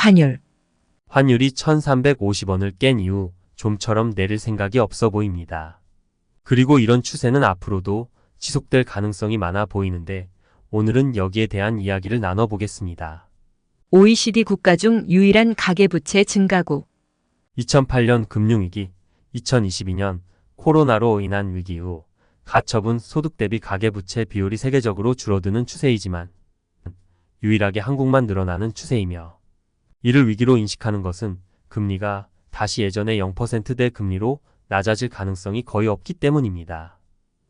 환율. 환율이 1350원을 깬 이후 좀처럼 내릴 생각이 없어 보입니다. 그리고 이런 추세는 앞으로도 지속될 가능성이 많아 보이는데 오늘은 여기에 대한 이야기를 나눠보겠습니다. OECD 국가 중 유일한 가계부채 증가국. 2008년 금융위기, 2022년 코로나로 인한 위기 후 가처분 소득 대비 가계부채 비율이 세계적으로 줄어드는 추세이지만 유일하게 한국만 늘어나는 추세이며 이를 위기로 인식하는 것은 금리가 다시 예전의 0%대 금리로 낮아질 가능성이 거의 없기 때문입니다.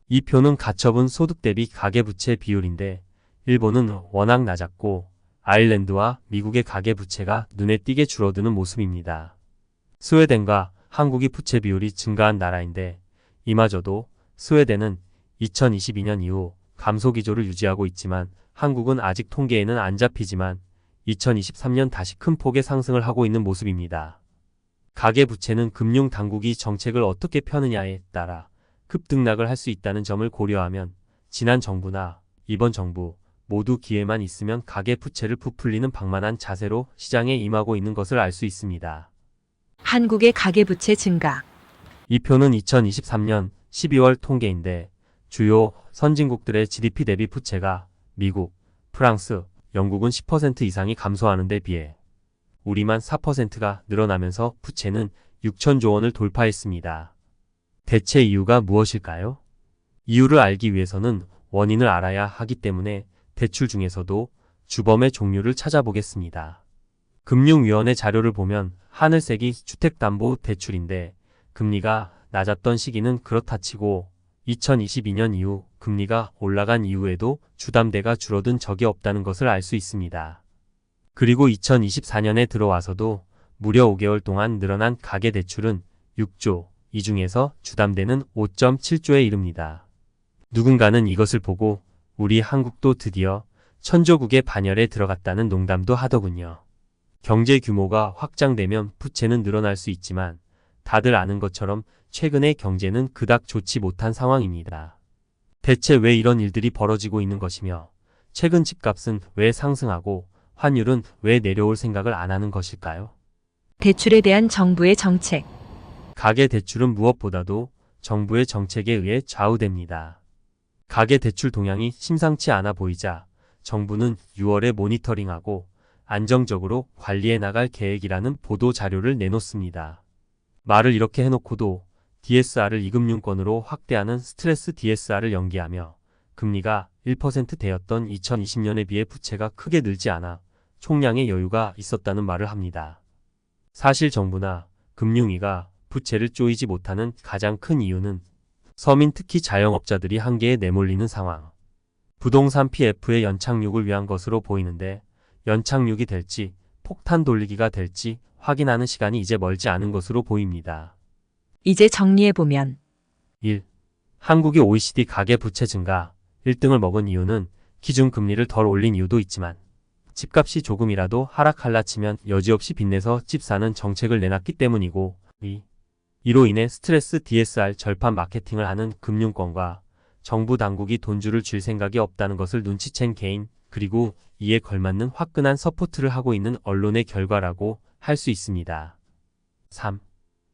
이 표는 가처분 소득 대비 가계부채 비율인데 일본은 워낙 낮았고 아일랜드와 미국의 가계부채가 눈에 띄게 줄어드는 모습입니다. 스웨덴과 한국이 부채 비율이 증가한 나라인데 이마저도 스웨덴은 2022년 이후 감소 기조를 유지하고 있지만 한국은 아직 통계에는 안 잡히지만 2023년 다시 큰 폭의 상승을 하고 있는 모습입니다. 가계부채는 금융당국이 정책을 어떻게 펴느냐에 따라 급등락을 할 수 있다는 점을 고려하면 지난 정부나 이번 정부 모두 기회만 있으면 가계부채를 부풀리는 방만한 자세로 시장에 임하고 있는 것을 알 수 있습니다. 한국의 가계부채 증가. 이 표는 2023년 12월 통계인데 주요 선진국들의 GDP 대비 부채가 미국, 프랑스, 영국은 10% 이상이 감소하는 데 비해 우리만 4%가 늘어나면서 부채는 6천조 원을 돌파했습니다. 대체 이유가 무엇일까요? 이유를 알기 위해서는 원인을 알아야 하기 때문에 대출 중에서도 주범의 종류를 찾아보겠습니다. 금융위원회 자료를 보면 하늘색이 주택담보대출인데 금리가 낮았던 시기는 그렇다 치고 2022년 이후 금리가 올라간 이후에도 주담대가 줄어든 적이 없다는 것을 알 수 있습니다. 그리고 2024년에 들어와서도 무려 5개월 동안 늘어난 가계대출은 6조, 이 중에서 주담대는 5.7조에 이릅니다. 누군가는 이것을 보고 우리 한국도 드디어 천조국의 반열에 들어갔다는 농담도 하더군요. 경제 규모가 확장되면 부채는 늘어날 수 있지만 다들 아는 것처럼 최근의 경제는 그닥 좋지 못한 상황입니다. 대체 왜 이런 일들이 벌어지고 있는 것이며 최근 집값은 왜 상승하고 환율은 왜 내려올 생각을 안 하는 것일까요? 대출에 대한 정부의 정책. 가계대출은 무엇보다도 정부의 정책에 의해 좌우됩니다. 가계대출 동향이 심상치 않아 보이자 정부는 6월에 모니터링하고 안정적으로 관리해 나갈 계획이라는 보도 자료를 내놓습니다. 말을 이렇게 해놓고도 DSR을 이금융권으로 확대하는 스트레스 DSR을 연기하며 금리가 1%대였던 2020년에 비해 부채가 크게 늘지 않아 총량의 여유가 있었다는 말을 합니다. 사실 정부나 금융위가 부채를 쪼이지 못하는 가장 큰 이유는 서민 특히 자영업자들이 한계에 내몰리는 상황. 부동산 PF의 연착륙을 위한 것으로 보이는데 연착륙이 될지 폭탄 돌리기가 될지 확인하는 시간이 이제 멀지 않은 것으로 보입니다. 이제 정리해보면 1. 한국이 OECD 가계부채 증가 1등을 먹은 이유는 기준금리를 덜 올린 이유도 있지만 집값이 조금이라도 하락할라 치면 여지없이 빚내서 집 사는 정책을 내놨기 때문이고 2. 이로 인해 스트레스 DSR 절판 마케팅을 하는 금융권과 정부 당국이 돈줄을 쥘 생각이 없다는 것을 눈치챈 개인 그리고 이에 걸맞는 화끈한 서포트를 하고 있는 언론의 결과라고 할 수 있습니다. 3.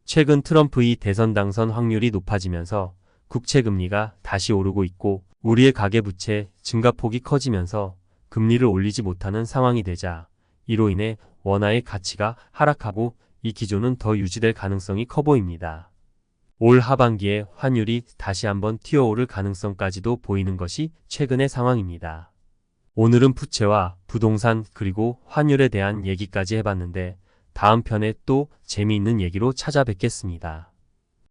최근 트럼프의 대선 당선 확률이 높아지면서 국채금리가 다시 오르고 있고 우리의 가계부채 증가폭이 커지면서 금리를 올리지 못하는 상황이 되자 이로 인해 원화의 가치가 하락하고 이 기조는 더 유지될 가능성이 커 보입니다. 올 하반기에 환율이 다시 한번 튀어오를 가능성까지도 보이는 것이 최근의 상황입니다. 오늘은 부채와 부동산 그리고 환율에 대한 얘기까지 해봤는데 다음 편에 또 재미있는 얘기로 찾아뵙겠습니다.